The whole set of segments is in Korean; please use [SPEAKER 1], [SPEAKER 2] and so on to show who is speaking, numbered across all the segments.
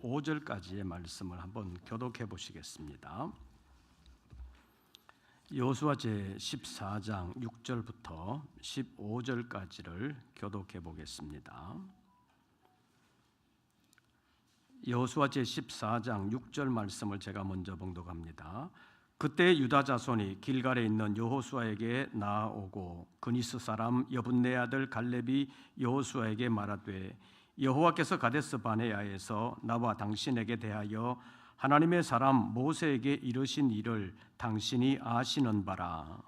[SPEAKER 1] 15절까지의 말씀을 한번 교독해 보시겠습니다. 여호수아 제14장 6절부터 15절까지를 교독해 보겠습니다. 여호수아 제14장 6절 말씀을 제가 먼저 봉독합니다. 그때 유다 자손이 길갈에 있는 여호수아에게 나아오고 그니스 사람 여분네 아들 갈렙이 여호수아에게 말하되 여호와께서 가데스 바네아에서 나와 당신에게 대하여 하나님의 사람 모세에게 이르신 일을 당신이 아시는 바라.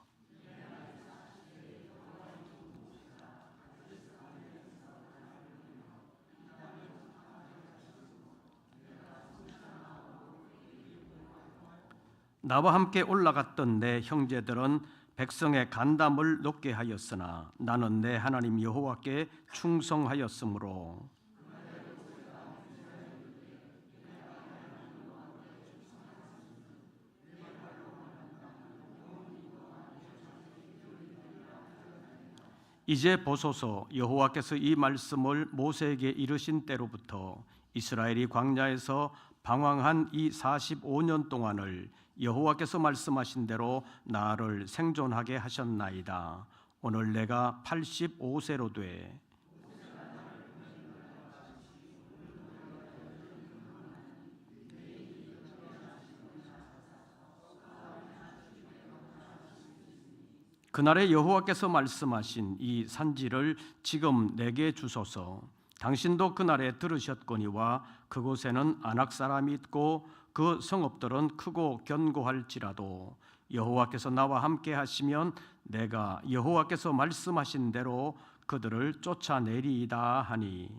[SPEAKER 1] 나와 함께 올라갔던 내 형제들은 백성의 간담을 높게 하였으나 나는 내 하나님 여호와께 충성하였으므로 이제 보소서, 여호와께서 이 말씀을 모세에게 이르신 때로부터 이스라엘이 광야에서 방황한 이 45년 동안을 여호와께서 말씀하신 대로 나를 생존하게 하셨나이다. 오늘 내가 85세로 돼 그날에 여호와께서 말씀하신 이 산지를 지금 내게 주소서. 당신도 그날에 들으셨거니와 그곳에는 아낙 사람이 있고 그 성읍들은 크고 견고할지라도 여호와께서 나와 함께 하시면 내가 여호와께서 말씀하신 대로 그들을 쫓아내리이다 하니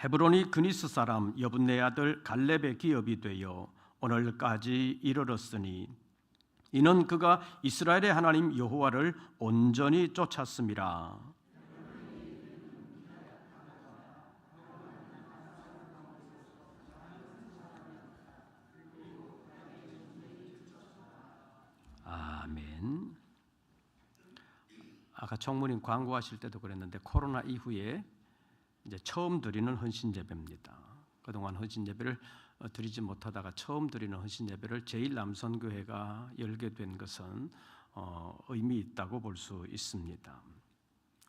[SPEAKER 1] 헤브론이 그니스 사람 여분네 아들 갈렙의 기업이 되어 오늘까지 이르렀으니 이는 그가 이스라엘의 하나님 여호와를 온전히 쫓았음이라. 아멘. 아까 총무님 광고하실 때도 그랬는데 코로나 이후에 이제 처음 드리는 헌신 예배입니다. 그동안 헌신 예배를 드리지 못하다가 처음 드리는 헌신 예배를 제1남선교회가 열게 된 것은 의미 있다고 볼 수 있습니다.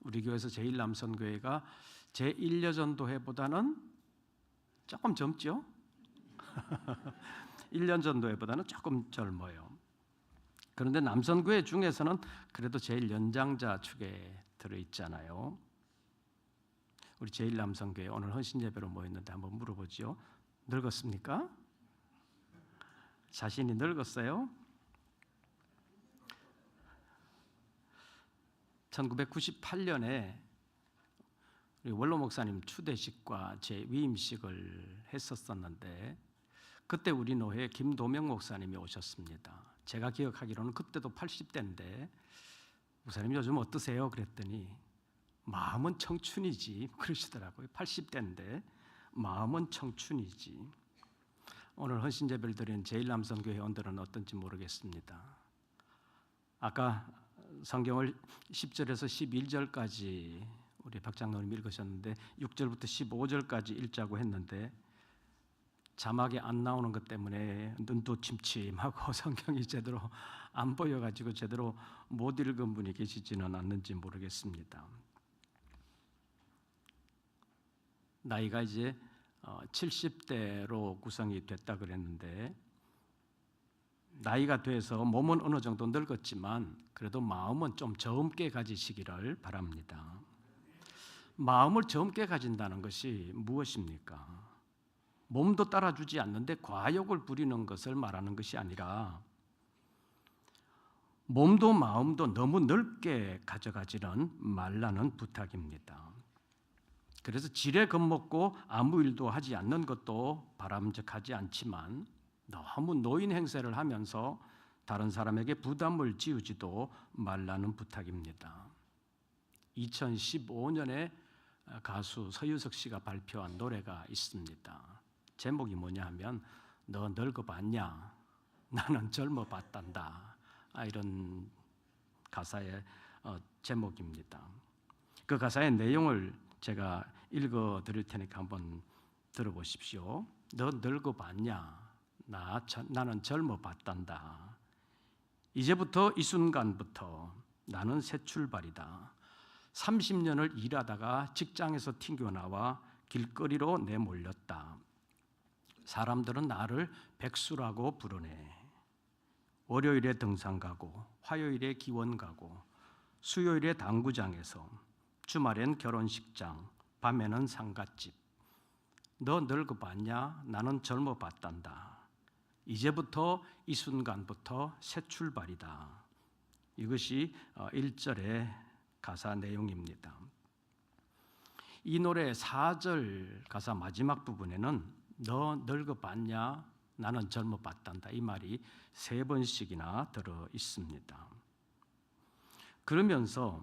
[SPEAKER 1] 우리 교회에서 제1남선교회가 제1여전도회보다는 조금 젊죠? 1년 전도회보다는 조금 젊어요. 그런데 남선교회 중에서는 그래도 제일 연장자 축에 들어있잖아요. 우리 제1남선교회 오늘 헌신 예배로 모였는데 한번 물어보죠. 늙었습니까? 자신이 늙었어요? 1998년에 우리 원로 목사님 추대식과 제 위임식을 했었었는데 그때 우리 노회에 김도명 목사님이 오셨습니다. 제가 기억하기로는 그때도 80대인데 목사님 요즘 어떠세요? 그랬더니 마음은 청춘이지 그러시더라고요. 80대인데 마음은 청춘이지. 오늘 헌신 예배를 드리는 제1남선교회 회원들은 어떤지 모르겠습니다. 아까 성경을 10절에서 11절까지 우리 박 장로님 읽으셨는데 6절부터 15절까지 읽자고 했는데 자막이 안 나오는 것 때문에 눈도 침침하고 성경이 제대로 안 보여가지고 제대로 못 읽은 분이 계시지는 않는지 모르겠습니다. 나이가 이제 70대로 구성이 됐다 그랬는데 나이가 돼서 몸은 어느 정도 늙었지만 그래도 마음은 좀 젊게 가지시기를 바랍니다. 마음을 젊게 가진다는 것이 무엇입니까? 몸도 따라주지 않는데 과욕을 부리는 것을 말하는 것이 아니라 몸도 마음도 너무 넓게 가져가지는 말라는 부탁입니다. 그래서 지레 겁먹고 아무 일도 하지 않는 것도 바람직하지 않지만 너무 노인 행세를 하면서 다른 사람에게 부담을 지우지도 말라는 부탁입니다. 2015년에 가수 서유석 씨가 발표한 노래가 있습니다. 제목이 뭐냐 하면 너 늙어봤냐? 나는 젊어봤단다. 이런 가사의 제목입니다. 그 가사의 내용을 제가 읽어 드릴 테니까 한번 들어보십시오. 너 늙어봤냐? 나는 젊어봤단다. 이제부터 이 순간부터 나는 새 출발이다. 30년을 일하다가 직장에서 튕겨나와 길거리로 내몰렸다. 사람들은 나를 백수라고 부르네. 월요일에 등산 가고 화요일에 기원 가고 수요일에 당구장에서 주말엔 결혼식장, 밤에는 상갓집. 너 늙어봤냐? 나는 젊어봤단다. 이제부터 이 순간부터 새 출발이다. 이것이 1절의 가사 내용입니다. 이 노래 4절 가사 마지막 부분에는 너 늙어봤냐? 나는 젊어봤단다. 이 말이 3번씩이나 들어 있습니다. 그러면서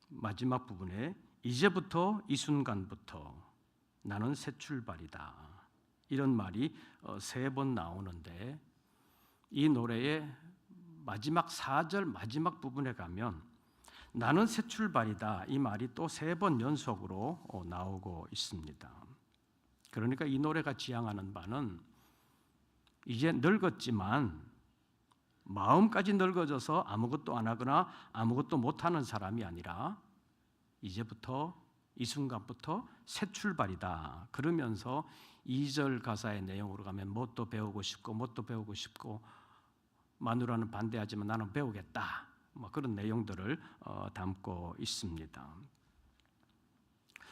[SPEAKER 1] 마지막 부분에 이제부터 이 순간부터 나는 새 출발이다. 이런 말이 3번 나오는데 이 노래의 마지막 4절 마지막 부분에 가면 나는 새 출발이다. 이 말이 또 3번 연속으로 나오고 있습니다. 그러니까 이 노래가 지향하는 바는 이제 늙었지만 마음까지 늙어져서 아무것도 안 하거나 아무것도 못하는 사람이 아니라 이제부터 이 순간부터 새 출발이다. 그러면서 2절 가사의 내용으로 가면 뭣도 배우고 싶고 뭣도 배우고 싶고 마누라는 반대하지만 나는 배우겠다. 그런 내용들을 담고 있습니다.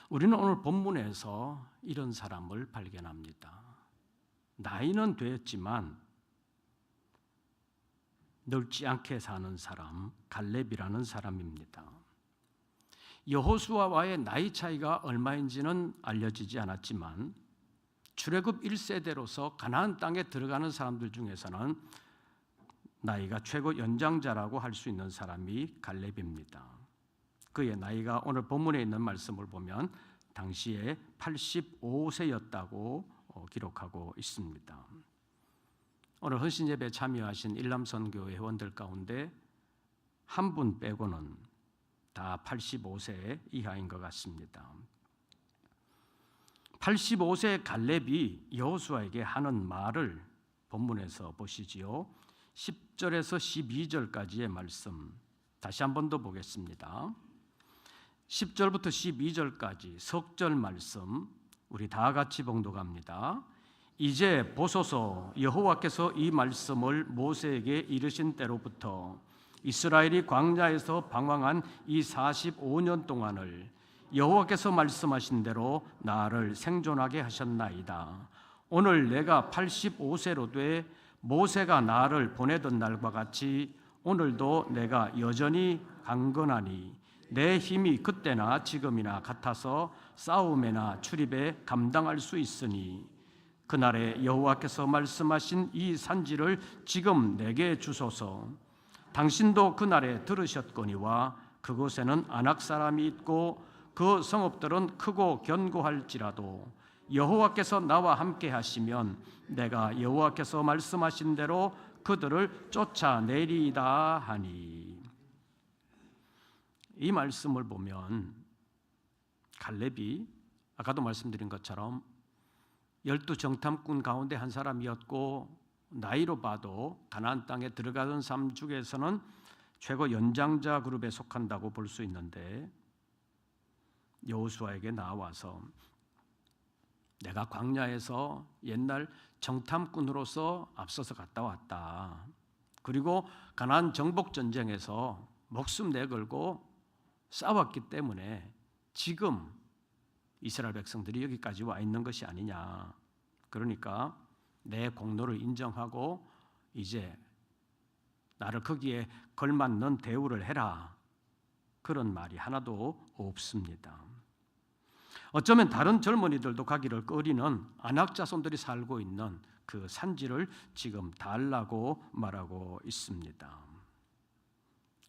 [SPEAKER 1] 우리는 오늘 본문에서 이런 사람을 발견합니다. 나이는 되었지만 늙지 않게 사는 사람, 갈렙이라는 사람입니다. 여호수아와의 나이 차이가 얼마인지는 알려지지 않았지만 출애굽 1세대로서 가나안 땅에 들어가는 사람들 중에서는 나이가 최고 연장자라고 할 수 있는 사람이 갈렙입니다. 그의 나이가 오늘 본문에 있는 말씀을 보면 당시에 85세였다고 기록하고 있습니다. 오늘 헌신예배에 참여하신 일남선교회 회원들 가운데 한 분 빼고는 다 85세 이하인 것 같습니다. 85세의 갈렙이 여호수아에게 하는 말을 본문에서 보시지요. 10절에서 12절까지의 말씀 다시 한 번 더 보겠습니다. 10절부터 12절까지 석절 말씀 우리 다 같이 봉독합니다. 이제 보소서 여호와께서 이 말씀을 모세에게 이르신 때로부터 이스라엘이 광야에서 방황한 이 45년 동안을 여호와께서 말씀하신 대로 나를 생존하게 하셨나이다. 오늘 내가 85세로 돼 모세가 나를 보내던 날과 같이 오늘도 내가 여전히 강건하니 내 힘이 그때나 지금이나 같아서 싸움에나 출입에 감당할 수 있으니 그날에 여호와께서 말씀하신 이 산지를 지금 내게 주소서. 당신도 그날에 들으셨거니와 그곳에는 아낙 사람이 있고 그 성읍들은 크고 견고할지라도 여호와께서 나와 함께 하시면 내가 여호와께서 말씀하신 대로 그들을 쫓아내리이다 하니. 이 말씀을 보면 갈렙이 아까도 말씀드린 것처럼 12정탐꾼 가운데 한 사람이었고 나이로 봐도 가나안 땅에 들어가던 삶 중에서는 최고 연장자 그룹에 속한다고 볼 수 있는데 여호수아에게 나와서 내가 광야에서 옛날 정탐꾼으로서 앞서서 갔다 왔다. 그리고 가나안 정복 전쟁에서 목숨 내걸고 싸웠기 때문에 지금 이스라엘 백성들이 여기까지 와 있는 것이 아니냐. 그러니까 내 공로를 인정하고 이제 나를 거기에 걸맞는 대우를 해라. 그런 말이 하나도 없습니다. 어쩌면 다른 젊은이들도 가기를 꺼리는 아낙 자손들이 살고 있는 그 산지를 지금 달라고 말하고 있습니다.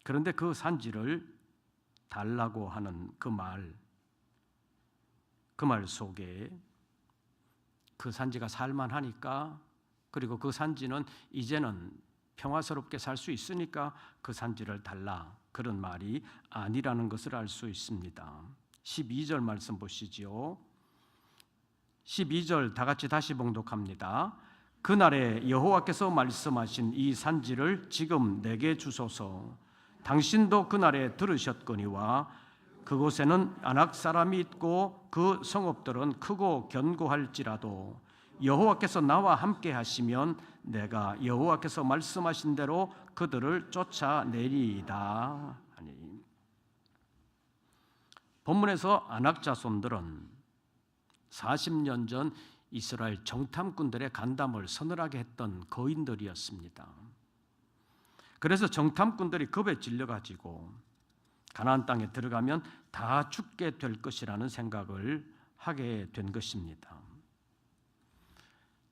[SPEAKER 1] 그런데 그 산지를 달라고 하는 그 말 속에 그 산지가 살만하니까 그리고 그 산지는 이제는 평화스럽게 살 수 있으니까 그 산지를 달라. 그런 말이 아니라는 것을 알 수 있습니다. 12절 말씀 보시지요. 12절 다 같이 다시 봉독합니다. 그날에 여호와께서 말씀하신 이 산지를 지금 내게 주소서. 당신도 그날에 들으셨거니와 그곳에는 아낙 사람이 있고 그 성읍들은 크고 견고할지라도 여호와께서 나와 함께 하시면 내가 여호와께서 말씀하신 대로 그들을 쫓아내리이다. 본문에서 아낙 자손들은 40년 전 이스라엘 정탐꾼들의 간담을 서늘하게 했던 거인들이었습니다. 그래서 정탐꾼들이 겁에 질려가지고 가나안 땅에 들어가면 다 죽게 될 것이라는 생각을 하게 된 것입니다.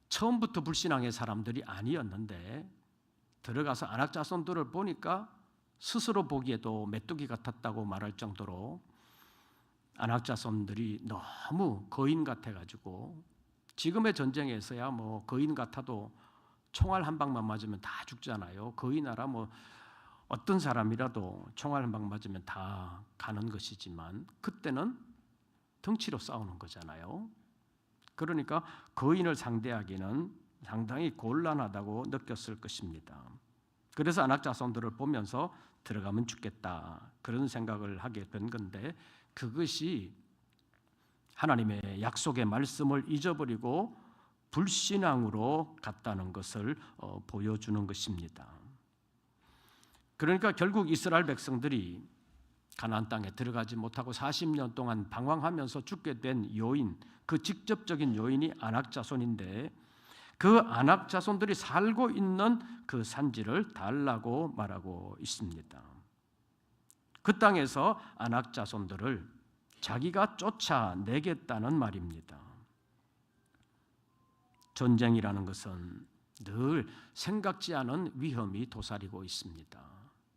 [SPEAKER 1] 처음부터 불신앙의 사람들이 아니었는데 들어가서 아낙 자손들을 보니까 스스로 보기에도 메뚜기 같았다고 말할 정도로 아낙 자손들이 너무 거인 같아가지고 지금의 전쟁에서야 뭐 거인 같아도 총알 한 방만 맞으면 다 죽잖아요. 거인하라 뭐 어떤 사람이라도 총알 한 방 맞으면 다 가는 것이지만 그때는 덩치로 싸우는 거잖아요. 그러니까 거인을 상대하기는 상당히 곤란하다고 느꼈을 것입니다. 그래서 아낙 자손들을 보면서 들어가면 죽겠다 그런 생각을 하게 된 건데 그것이 하나님의 약속의 말씀을 잊어버리고 불신앙으로 갔다는 것을 보여주는 것입니다. 그러니까 결국 이스라엘 백성들이 가나안 땅에 들어가지 못하고 40년 동안 방황하면서 죽게 된 요인, 그 직접적인 요인이 아낙 자손인데 그 아낙 자손들이 살고 있는 그 산지를 달라고 말하고 있습니다. 그 땅에서 아낙 자손들을 자기가 쫓아내겠다는 말입니다. 전쟁이라는 것은 늘 생각지 않은 위험이 도사리고 있습니다.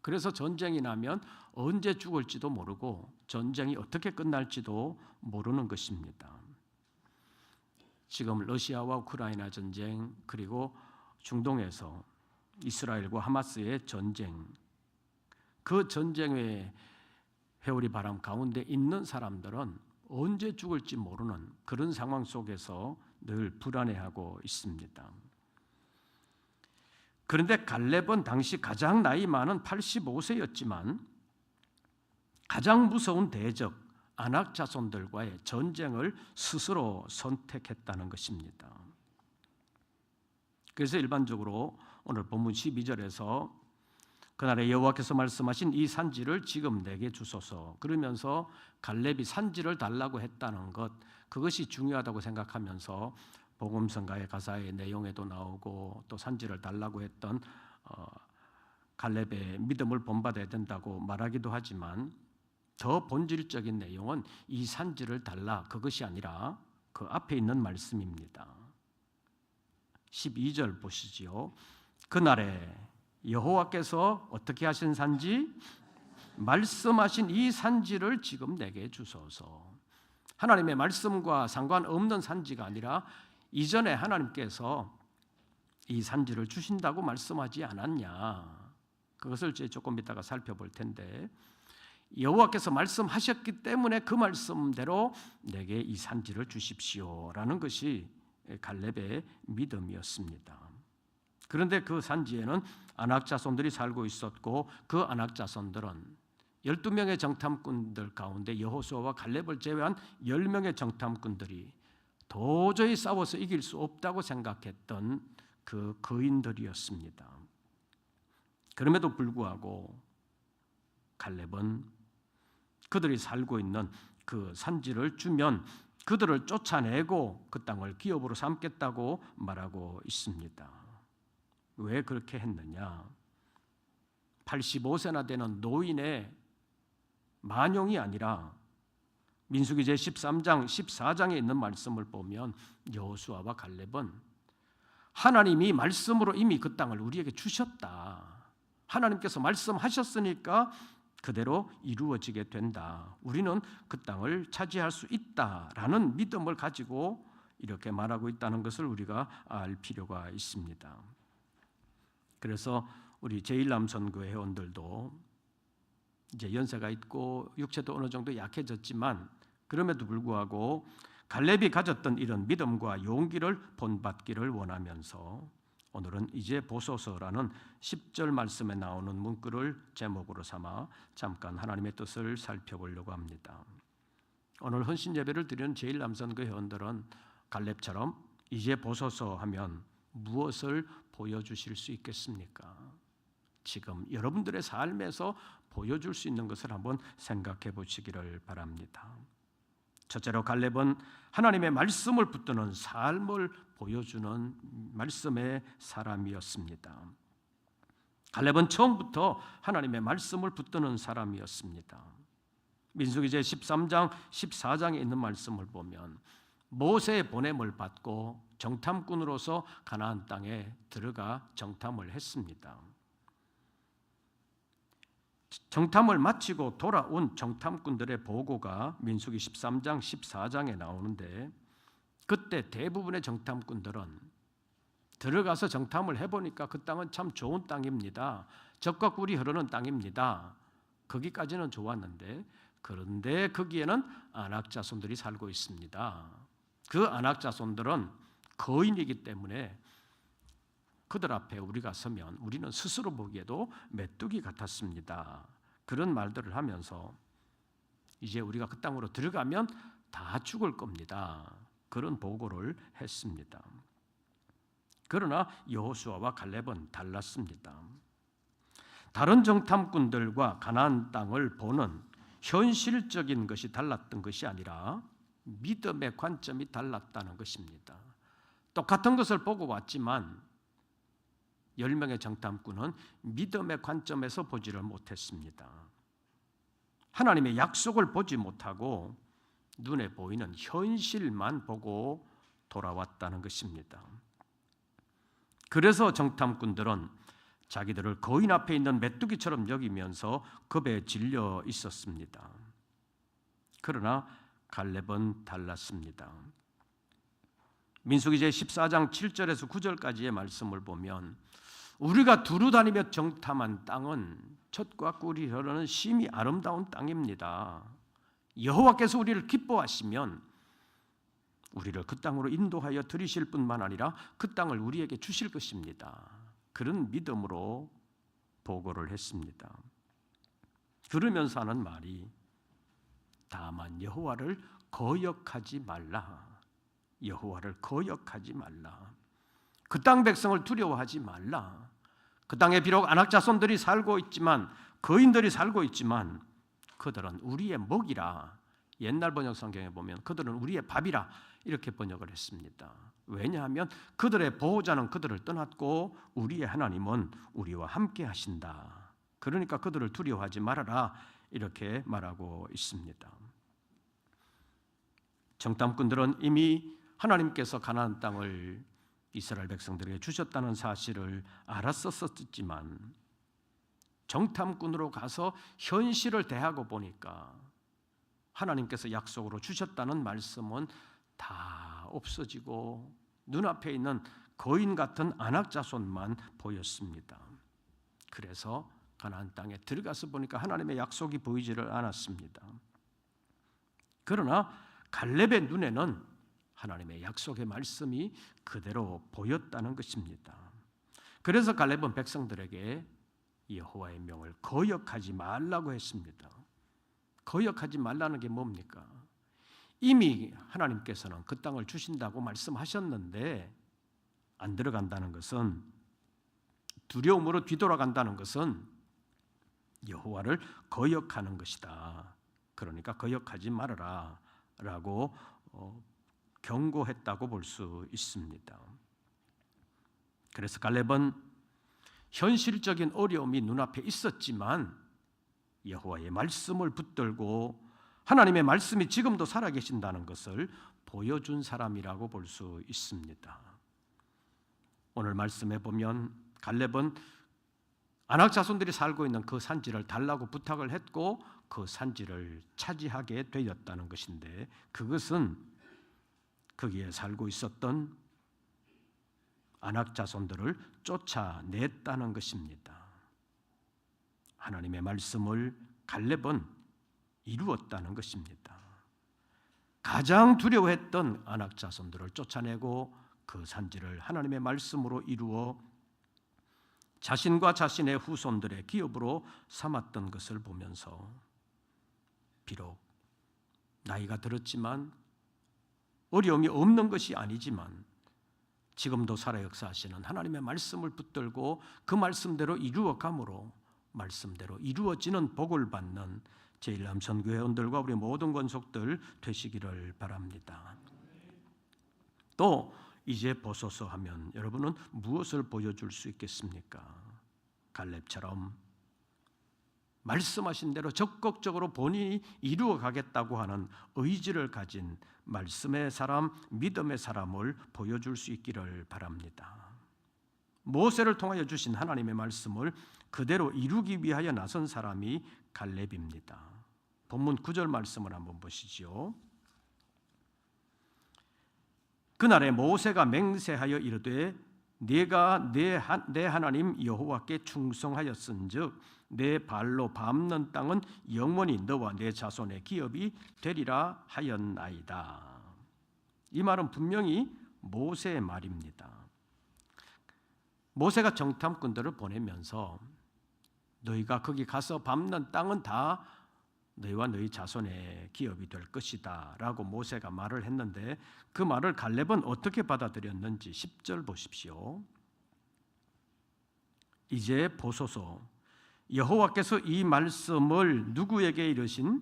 [SPEAKER 1] 그래서 전쟁이 나면 언제 죽을지도 모르고 전쟁이 어떻게 끝날지도 모르는 것입니다. 지금 러시아와 우크라이나 전쟁 그리고 중동에서 이스라엘과 하마스의 전쟁, 그 전쟁의 회오리 바람 가운데 있는 사람들은 언제 죽을지 모르는 그런 상황 속에서 늘 불안해하고 있습니다. 그런데 갈렙은 당시 가장 나이 많은 85세였지만 가장 무서운 대적 아낙 자손들과의 전쟁을 스스로 선택했다는 것입니다. 그래서 일반적으로 오늘 본문 12절에서 그날에 여호와께서 말씀하신 이 산지를 지금 내게 주소서 그러면서 갈렙이 산지를 달라고 했다는 것 그것이 중요하다고 생각하면서 복음성가의 가사의 내용에도 나오고 또 산지를 달라고 했던 갈렙의 믿음을 본받아야 된다고 말하기도 하지만 더 본질적인 내용은 이 산지를 달라 그것이 아니라 그 앞에 있는 말씀입니다. 12절 보시지요. 그날에 여호와께서 어떻게 하신 산지? 말씀하신 이 산지를 지금 내게 주소서. 하나님의 말씀과 상관없는 산지가 아니라 이전에 하나님께서 이 산지를 주신다고 말씀하지 않았냐. 그것을 이제 조금 이따가 살펴볼 텐데 여호와께서 말씀하셨기 때문에 그 말씀대로 내게 이 산지를 주십시오라는 것이 갈렙의 믿음이었습니다. 그런데 그 산지에는 아낙 자손들이 살고 있었고 그 아낙 자손들은 12명의 정탐꾼들 가운데 여호수아와 갈렙을 제외한 10명의 정탐꾼들이 도저히 싸워서 이길 수 없다고 생각했던 그 거인들이었습니다. 그럼에도 불구하고 갈렙은 그들이 살고 있는 그 산지를 주면 그들을 쫓아내고 그 땅을 기업으로 삼겠다고 말하고 있습니다. 왜 그렇게 했느냐? 85세나 되는 노인의 만용이 아니라 민수기 제13장 14장에 있는 말씀을 보면 여호수아와 갈렙은 하나님이 말씀으로 이미 그 땅을 우리에게 주셨다. 하나님께서 말씀하셨으니까 그대로 이루어지게 된다. 우리는 그 땅을 차지할 수 있다라는 믿음을 가지고 이렇게 말하고 있다는 것을 우리가 알 필요가 있습니다. 그래서 우리 제1남선교 회원들도 이제 연세가 있고 육체도 어느 정도 약해졌지만 그럼에도 불구하고 갈렙이 가졌던 이런 믿음과 용기를 본받기를 원하면서 오늘은 이제 보소서라는 10절 말씀에 나오는 문구를 제목으로 삼아 잠깐 하나님의 뜻을 살펴보려고 합니다. 오늘 헌신 예배를 드리는 제1남선교 회원들은 갈렙처럼 이제 보소서 하면 무엇을 보여주실 수 있겠습니까? 지금 여러분들의 삶에서 보여줄 수 있는 것을 한번 생각해 보시기를 바랍니다. 첫째로 갈렙은 하나님의 말씀을 붙드는 삶을 보여주는 말씀의 사람이었습니다. 갈렙은 처음부터 하나님의 말씀을 붙드는 사람이었습니다. 민수기 제 13장, 14장에 있는 말씀을 보면 모세의 보냄을 받고 정탐꾼으로서 가나안 땅에 들어가 정탐을 했습니다. 정탐을 마치고 돌아온 정탐꾼들의 보고가 민수기 13장, 14장에 나오는데 그때 대부분의 정탐꾼들은 들어가서 정탐을 해보니까 그 땅은 참 좋은 땅입니다. 젖과 꿀이 흐르는 땅입니다. 거기까지는 좋았는데 그런데 거기에는 아낙 자손들이 살고 있습니다. 그 아낙 자손들은 거인이기 때문에 그들 앞에 우리가 서면 우리는 스스로 보기에도 메뚜기 같았습니다. 그런 말들을 하면서 이제 우리가 그 땅으로 들어가면 다 죽을 겁니다. 그런 보고를 했습니다. 그러나 여호수아와 갈렙은 달랐습니다. 다른 정탐꾼들과 가나안 땅을 보는 현실적인 것이 달랐던 것이 아니라 믿음의 관점이 달랐다는 것입니다. 똑같은 것을 보고 왔지만 10명의 정탐꾼은 믿음의 관점에서 보지를 못했습니다. 하나님의 약속을 보지 못하고 눈에 보이는 현실만 보고 돌아왔다는 것입니다. 그래서 정탐꾼들은 자기들을 거인 앞에 있는 메뚜기처럼 여기면서 겁에 질려 있었습니다. 그러나 갈렙은 달랐습니다. 민수기 제 14장 7절에서 9절까지의 말씀을 보면 우리가 두루 다니며 정탐한 땅은 젖과 꿀이 흐르는 심히 아름다운 땅입니다. 여호와께서 우리를 기뻐하시면 우리를 그 땅으로 인도하여 들이실 뿐만 아니라 그 땅을 우리에게 주실 것입니다. 그런 믿음으로 보고를 했습니다. 그러면서 하는 말이 다만 여호와를 거역하지 말라. 여호와를 거역하지 말라. 그 땅 백성을 두려워하지 말라. 그 땅에 비록 아낙 자손들이 살고 있지만 거인들이 살고 있지만 그들은 우리의 먹이라. 옛날 번역 성경에 보면 그들은 우리의 밥이라 이렇게 번역을 했습니다. 왜냐하면 그들의 보호자는 그들을 떠났고 우리의 하나님은 우리와 함께 하신다. 그러니까 그들을 두려워하지 말아라 이렇게 말하고 있습니다. 정탐꾼들은 이미 하나님께서 가나안 땅을 이스라엘 백성들에게 주셨다는 사실을 알았었지만 정탐꾼으로 가서 현실을 대하고 보니까 하나님께서 약속으로 주셨다는 말씀은 다 없어지고 눈앞에 있는 거인 같은 아낙 자손만 보였습니다. 그래서 가나안 땅에 들어가서 보니까 하나님의 약속이 보이지를 않았습니다. 그러나 갈렙의 눈에는 하나님의 약속의 말씀이 그대로 보였다는 것입니다. 그래서 갈렙은 백성들에게 여호와의 명을 거역하지 말라고 했습니다. 거역하지 말라는 게 뭡니까? 이미 하나님께서는 그 땅을 주신다고 말씀하셨는데 안 들어간다는 것은, 두려움으로 뒤돌아간다는 것은 여호와를 거역하는 것이다. 그러니까 거역하지 말아라 라고 경고했다고 볼 수 있습니다. 그래서 갈렙은 현실적인 어려움이 눈앞에 있었지만 여호와의 말씀을 붙들고 하나님의 말씀이 지금도 살아계신다는 것을 보여준 사람이라고 볼 수 있습니다. 오늘 말씀에 보면 갈렙은 아낙 자손들이 살고 있는 그 산지를 달라고 부탁을 했고 그 산지를 차지하게 되었다는 것인데, 그것은 거기에 살고 있었던 아낙 자손들을 쫓아냈다는 것입니다. 하나님의 말씀을 갈렙은 이루었다는 것입니다. 가장 두려워했던 아낙 자손들을 쫓아내고 그 산지를 하나님의 말씀으로 이루어 자신과 자신의 후손들의 기업으로 삼았던 것을 보면서 비록 나이가 들었지만 어려움이 없는 것이 아니지만 지금도 살아 역사하시는 하나님의 말씀을 붙들고 그 말씀대로 이루어감으로 말씀대로 이루어지는 복을 받는 제1람 선교회원들과 우리 모든 권속들 되시기를 바랍니다. 또 이제 보소서 하면 여러분은 무엇을 보여줄 수 있겠습니까? 갈렙처럼 말씀하신 대로 적극적으로 본인이 이루어가겠다고 하는 의지를 가진 말씀의 사람, 믿음의 사람을 보여줄 수 있기를 바랍니다. 모세를 통하여 주신 하나님의 말씀을 그대로 이루기 위하여 나선 사람이 갈렙입니다. 본문 9절 말씀을 한번 보시죠. 그날에 모세가 맹세하여 이르되 네가 내 하나님 여호와께 충성하였은즉 내 발로 밟는 땅은 영원히 너와 내 자손의 기업이 되리라 하였나이다. 이 말은 분명히 모세의 말입니다. 모세가 정탐꾼들을 보내면서 너희가 거기 가서 밟는 땅은 다 너희와 너희 자손의 기업이 될 것이다 라고 모세가 말을 했는데 그 말을 갈렙은 어떻게 받아들였는지 10절 보십시오. 이제 보소서 여호와께서 이 말씀을 누구에게 이르신?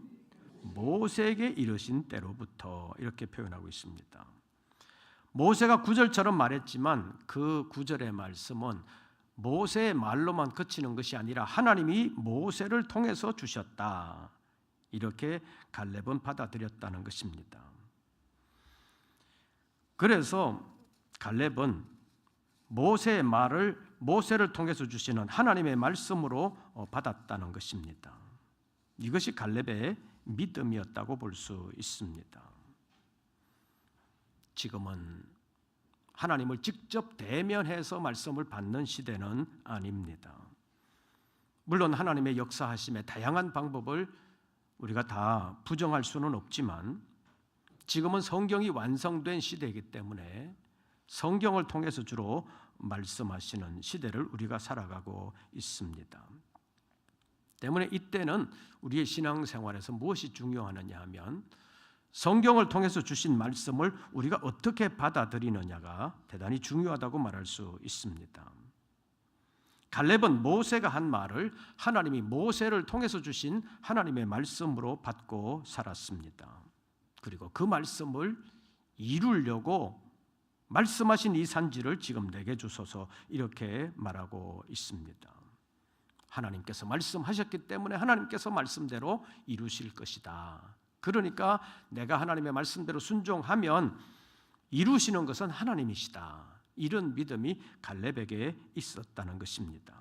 [SPEAKER 1] 모세에게 이르신 때로부터 이렇게 표현하고 있습니다. 모세가 9절처럼 말했지만 그 9절의 말씀은 모세의 말로만 그치는 것이 아니라 하나님이 모세를 통해서 주셨다. 이렇게 갈렙은 받아들였다는 것입니다. 그래서 갈렙은 모세의 말을 모세를 통해서 주시는 하나님의 말씀으로 받았다는 것입니다. 이것이 갈렙의 믿음이었다고 볼 수 있습니다. 지금은 하나님을 직접 대면해서 말씀을 받는 시대는 아닙니다. 물론 하나님의 역사하심의 다양한 방법을 우리가 다 부정할 수는 없지만 지금은 성경이 완성된 시대이기 때문에 성경을 통해서 주로 말씀하시는 시대를 우리가 살아가고 있습니다. 때문에 이때는 우리의 신앙생활에서 무엇이 중요하느냐 하면 성경을 통해서 주신 말씀을 우리가 어떻게 받아들이느냐가 대단히 중요하다고 말할 수 있습니다. 갈렙은 모세가 한 말을 하나님이 모세를 통해서 주신 하나님의 말씀으로 받고 살았습니다. 그리고 그 말씀을 이루려고 말씀하신 이 산지를 지금 내게 주소서 이렇게 말하고 있습니다. 하나님께서 말씀하셨기 때문에 하나님께서 말씀대로 이루실 것이다. 그러니까 내가 하나님의 말씀대로 순종하면 이루시는 것은 하나님이시다. 이런 믿음이 갈렙에게 있었다는 것입니다.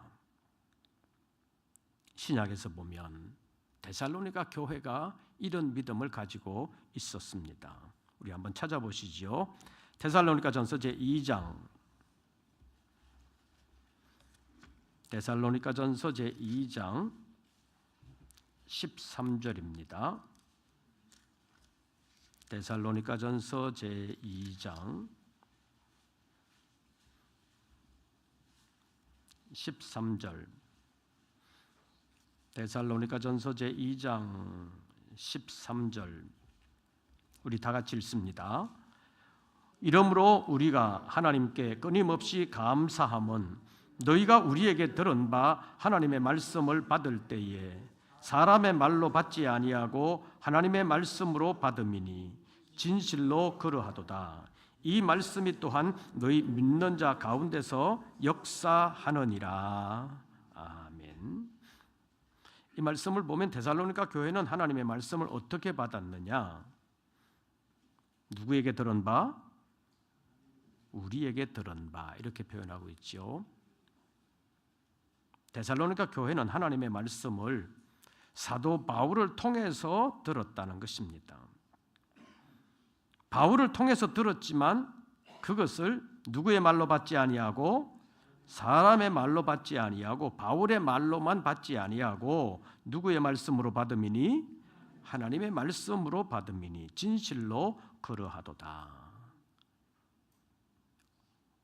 [SPEAKER 1] 신약에서 보면 데살로니가 교회가 이런 믿음을 가지고 있었습니다. 우리 한번 찾아보시죠. 데살로니가전서 제2장 데살로니가전서 제2장 13절입니다. 데살로니가전서 제2장 13절 데살로니가전서 제2장 13절 우리 다 같이 읽습니다. 이러므로 우리가 하나님께 끊임없이 감사함은 너희가 우리에게 들은 바 하나님의 말씀을 받을 때에 사람의 말로 받지 아니하고 하나님의 말씀으로 받음이니 진실로 그러하도다. 이 말씀이 또한 너희 믿는 자 가운데서 역사하느니라. 아멘. 이 말씀을 보면 데살로니가 교회는 하나님의 말씀을 어떻게 받았느냐? 누구에게 들은 바? 우리에게 들은 바 이렇게 표현하고 있죠. 데살로니가 교회는 하나님의 말씀을 사도 바울을 통해서 들었다는 것입니다. 바울을 통해서 들었지만 그것을 누구의 말로 받지 아니하고 사람의 말로 받지 아니하고 바울의 말로만 받지 아니하고 누구의 말씀으로 받음이니? 하나님의 말씀으로 받음이니 진실로 그러하도다.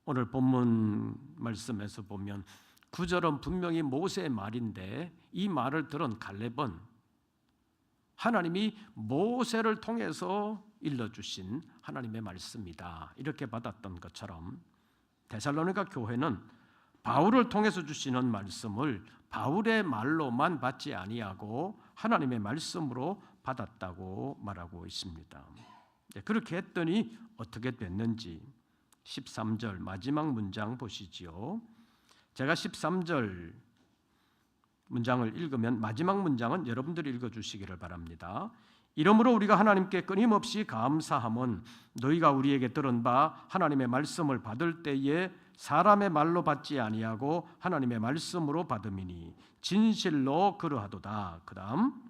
[SPEAKER 1] 오늘 본문 말씀에서 보면 9절은 분명히 모세의 말인데 이 말을 들은 갈렙은 하나님이 모세를 통해서 일러주신 하나님의 말씀이다 이렇게 받았던 것처럼 데살로니가 교회는 바울을 통해서 주시는 말씀을 바울의 말로만 받지 아니하고 하나님의 말씀으로 받았다고 말하고 있습니다. 그렇게 했더니 어떻게 됐는지 13절 마지막 문장 보시지요. 제가 13절 문장을 읽으면 마지막 문장은 여러분들이 읽어주시기를 바랍니다. 이러므로 우리가 하나님께 끊임없이 감사함은 너희가 우리에게 들은 바 하나님의 말씀을 받을 때에 사람의 말로 받지 아니하고 하나님의 말씀으로 받음이니 진실로 그러하도다. 그 다음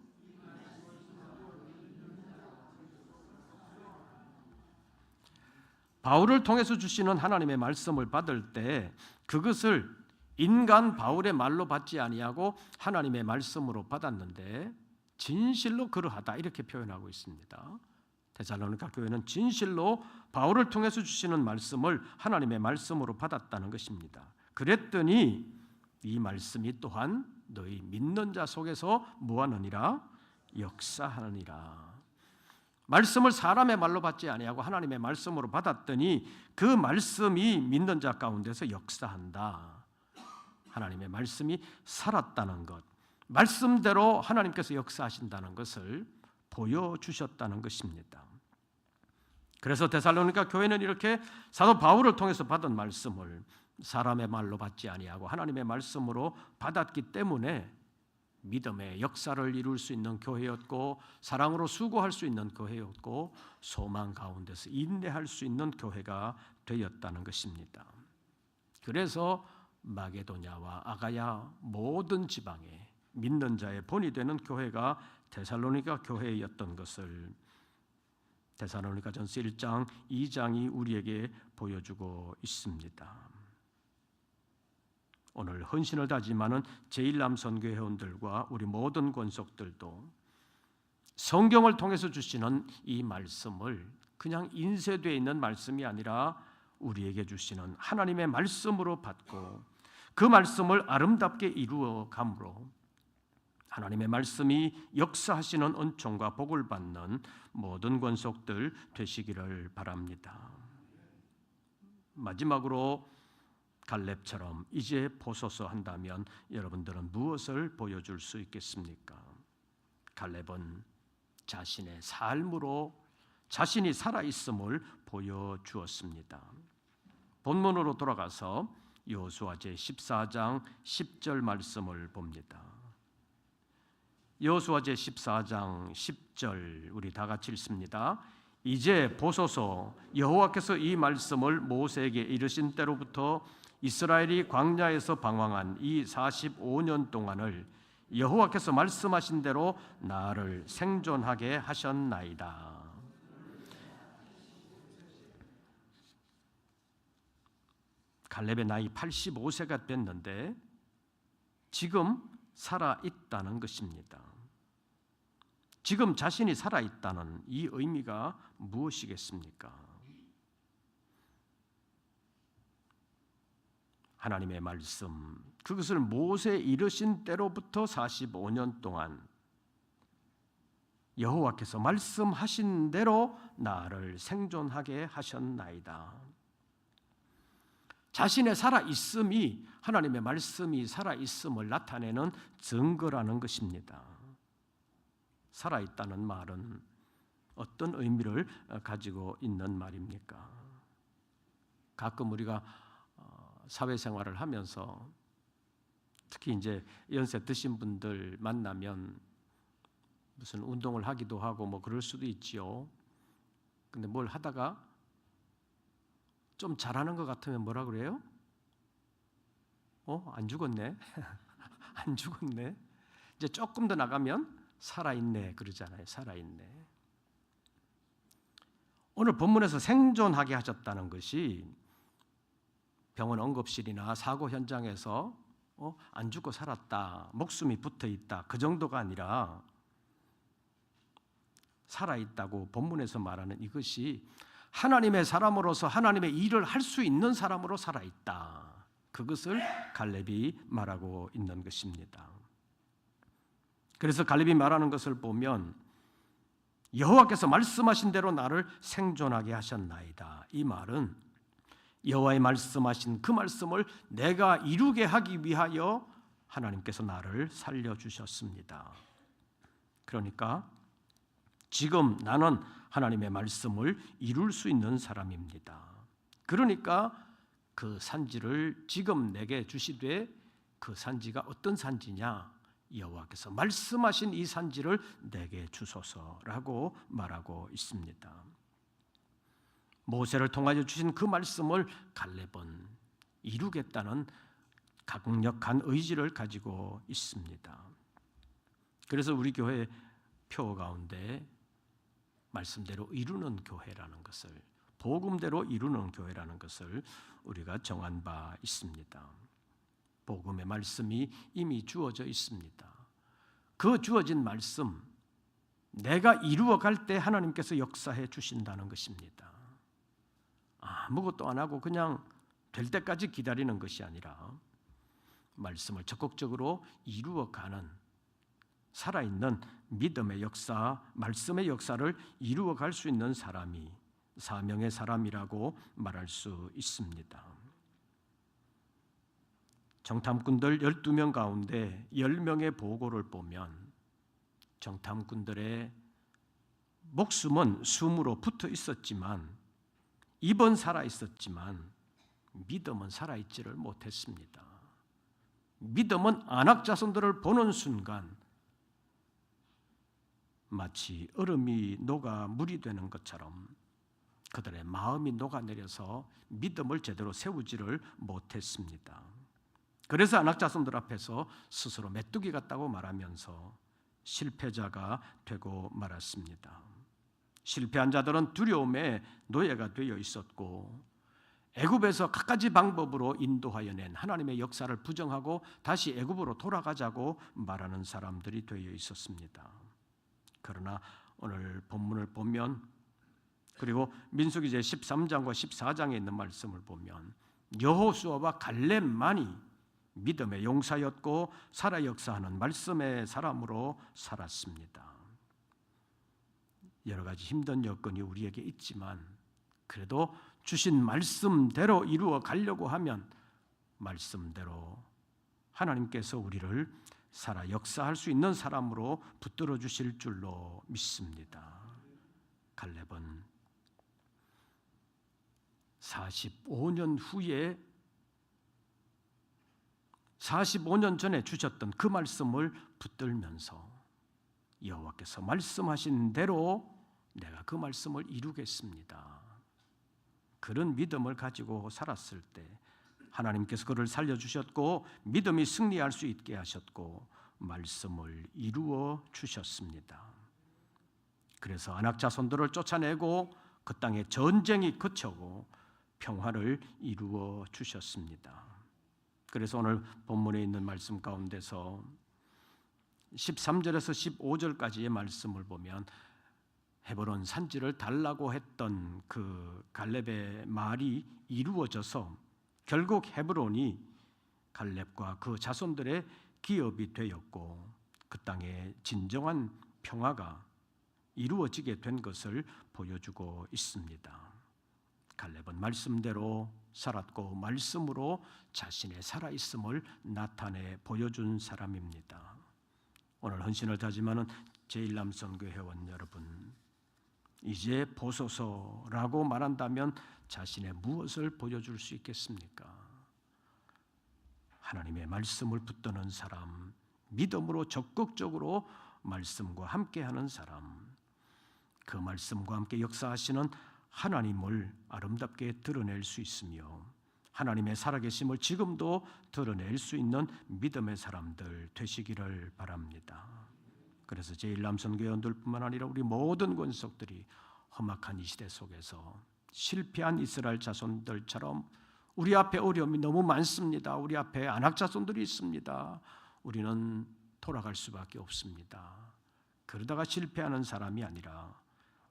[SPEAKER 1] 바울을 통해서 주시는 하나님의 말씀을 받을 때 그것을 인간 바울의 말로 받지 아니하고 하나님의 말씀으로 받았는데 진실로 그러하다 이렇게 표현하고 있습니다. 데살로니가 교회는 진실로 바울을 통해서 주시는 말씀을 하나님의 말씀으로 받았다는 것입니다. 그랬더니 이 말씀이 또한 너희 믿는 자 속에서 무하느니라 역사하느니라. 말씀을 사람의 말로 받지 아니하고 하나님의 말씀으로 받았더니 그 말씀이 믿는 자 가운데서 역사한다. 하나님의 말씀이 살았다는 것, 말씀대로 하나님께서 역사하신다는 것을 보여주셨다는 것입니다. 그래서 데살로니가 교회는 이렇게 사도 바울을 통해서 받은 말씀을 사람의 말로 받지 아니하고 하나님의 말씀으로 받았기 때문에 믿음의 역사를 이룰 수 있는 교회였고 사랑으로 수고할 수 있는 교회였고 소망 가운데서 인내할 수 있는 교회가 되었다는 것입니다. 그래서 마게도냐와 아가야 모든 지방에 믿는 자의 본이 되는 교회가 데살로니가 교회였던 것을 데살로니가전서 1장 2장이 우리에게 보여주고 있습니다. 오늘 헌신을 다짐하는 제1남 선교회 회원들과 우리 모든 권속들도 성경을 통해서 주시는 이 말씀을 그냥 인쇄되어 있는 말씀이 아니라 우리에게 주시는 하나님의 말씀으로 받고 그 말씀을 아름답게 이루어 감으로 하나님의 말씀이 역사하시는 은총과 복을 받는 모든 권속들 되시기를 바랍니다. 마지막으로 갈렙처럼 이제 보소서 한다면 여러분들은 무엇을 보여줄 수 있겠습니까? 갈렙은 자신의 삶으로 자신이 살아있음을 보여주었습니다. 본문으로 돌아가서 여호수아 제14장 10절 말씀을 봅니다. 여호수아 제14장 10절 우리 다 같이 읽습니다. 이제 보소서 여호와께서 이 말씀을 모세에게 이르신 때로부터 이스라엘이 광야에서 방황한 이 45년 동안을 여호와께서 말씀하신 대로 나를 생존하게 하셨나이다. 갈렙의 나이 85세가 됐는데 지금 살아있다는 것입니다. 지금 자신이 살아있다는 이 의미가 무엇이겠습니까? 하나님의 말씀, 그것을 모세 이르신 때로부터 45년 동안 여호와께서 말씀하신 대로 나를 생존하게 하셨나이다. 자신의 살아있음이 하나님의 말씀이 살아있음을 나타내는 증거라는 것입니다. 살아있다는 말은 어떤 의미를 가지고 있는 말입니까? 가끔 우리가 사회생활을 하면서 특히 이제 연세 드신 분들 만나면 무슨 운동을 하기도 하고 뭐 그럴 수도 있지요. 근데 뭘 하다가 좀 잘하는 것 같으면 뭐라 그래요? 안 죽었네. 안 죽었네. 이제 조금 더 나가면 살아있네 그러잖아요. 살아있네. 오늘 본문에서 생존하게 하셨다는 것이 병원 응급실이나 사고 현장에서 안 죽고 살았다, 목숨이 붙어 있다, 그 정도가 아니라 살아있다고 본문에서 말하는 이것이 하나님의 사람으로서 하나님의 일을 할 수 있는 사람으로 살아있다. 그것을 갈렙이 말하고 있는 것입니다. 그래서 갈렙이 말하는 것을 보면 여호와께서 말씀하신 대로 나를 생존하게 하셨나이다. 이 말은 여호와의 말씀하신 그 말씀을 내가 이루게 하기 위하여 하나님께서 나를 살려주셨습니다. 그러니까 지금 나는 하나님의 말씀을 이룰 수 있는 사람입니다. 그러니까 그 산지를 지금 내게 주시되 그 산지가 어떤 산지냐? 여호와께서 말씀하신 이 산지를 내게 주소서라고 말하고 있습니다. 모세를 통하여 주신 그 말씀을 갈렙은 이루겠다는 강력한 의지를 가지고 있습니다. 그래서 우리 교회 표 가운데 말씀대로 이루는 교회라는 것을, 복음대로 이루는 교회라는 것을 우리가 정한 바 있습니다. 복음의 말씀이 이미 주어져 있습니다. 그 주어진 말씀, 내가 이루어 갈 때 하나님께서 역사해 주신다는 것입니다. 아무것도 안 하고 그냥 될 때까지 기다리는 것이 아니라 말씀을 적극적으로 이루어가는 살아있는 믿음의 역사, 말씀의 역사를 이루어갈 수 있는 사람이 사명의 사람이라고 말할 수 있습니다. 정탐꾼들 12명 가운데 10명의 보고를 보면 정탐꾼들의 목숨은 숨으로 붙어 있었지만, 입은 살아 있었지만 믿음은 살아있지를 못했습니다. 믿음은 안악 자손들을 보는 순간 마치 얼음이 녹아 물이 되는 것처럼 그들의 마음이 녹아내려서 믿음을 제대로 세우지를 못했습니다. 그래서 안악 자손들 앞에서 스스로 메뚜기 같다고 말하면서 실패자가 되고 말았습니다. 실패한 자들은 두려움의 노예가 되어 있었고 애굽에서 갖가지 방법으로 인도하여 낸 하나님의 역사를 부정하고 다시 애굽으로 돌아가자고 말하는 사람들이 되어 있었습니다. 그러나 오늘 본문을 보면, 그리고 민수기 제 13장과 14장에 있는 말씀을 보면 여호수아와 갈렙만이 믿음의 용사였고 살아 역사하는 말씀의 사람으로 살았습니다. 여러 가지 힘든 여건이 우리에게 있지만 그래도 주신 말씀대로 이루어 가려고 하면 말씀대로 하나님께서 우리를 살아 역사할 수 있는 사람으로 붙들어 주실 줄로 믿습니다. 갈렙은 45년 후에 45년 전에 주셨던 그 말씀을 붙들면서 여호와께서 말씀하신 대로 내가 그 말씀을 이루겠습니다. 그런 믿음을 가지고 살았을 때 하나님께서 그를 살려주셨고 믿음이 승리할 수 있게 하셨고 말씀을 이루어 주셨습니다. 그래서 안악 자손들을 쫓아내고 그 땅에 전쟁이 그쳐고 평화를 이루어 주셨습니다. 그래서 오늘 본문에 있는 말씀 가운데서 13절에서 15절까지의 말씀을 보면 헤브론 산지를 달라고 했던 그 갈렙의 말이 이루어져서 결국 헤브론이 갈렙과 그 자손들의 기업이 되었고 그 땅에 진정한 평화가 이루어지게 된 것을 보여주고 있습니다. 갈렙은 말씀대로 살았고 말씀으로 자신의 살아있음을 나타내 보여준 사람입니다. 오늘 헌신을 다짐하는 제1남선교 회원 여러분, 이제 보소서라고 말한다면 자신의 무엇을 보여줄 수 있겠습니까? 하나님의 말씀을 붙드는 사람, 믿음으로 적극적으로 말씀과 함께하는 사람, 그 말씀과 함께 역사하시는 하나님을 아름답게 드러낼 수 있으며 하나님의 살아계심을 지금도 드러낼 수 있는 믿음의 사람들 되시기를 바랍니다. 그래서 제1남선교회원들뿐만 아니라 우리 모든 권속들이 험악한 이 시대 속에서 실패한 이스라엘 자손들처럼 우리 앞에 어려움이 너무 많습니다. 우리 앞에 안악자손들이 있습니다. 우리는 돌아갈 수밖에 없습니다. 그러다가 실패하는 사람이 아니라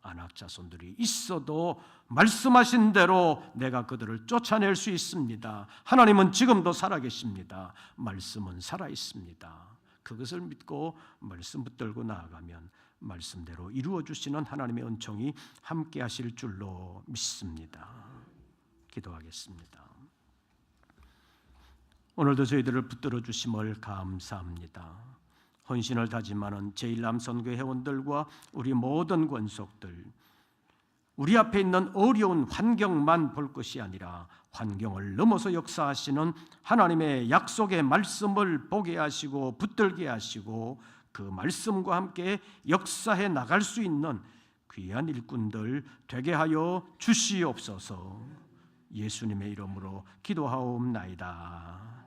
[SPEAKER 1] 안악자손들이 있어도 말씀하신 대로 내가 그들을 쫓아낼 수 있습니다. 하나님은 지금도 살아계십니다. 말씀은 살아있습니다. 그것을 믿고 말씀 붙들고 나아가면 말씀대로 이루어주시는 하나님의 은총이 함께 하실 줄로 믿습니다. 기도하겠습니다. 오늘도 저희들을 붙들어 주심을 감사합니다. 헌신을 다짐하는 제1남선교 회원들과 우리 모든 권속들, 우리 앞에 있는 어려운 환경만 볼 것이 아니라 환경을 넘어서 역사하시는 하나님의 약속의 말씀을 보게 하시고 붙들게 하시고 그 말씀과 함께 역사해 나갈 수 있는 귀한 일꾼들 되게 하여 주시옵소서. 예수님의 이름으로 기도하옵나이다.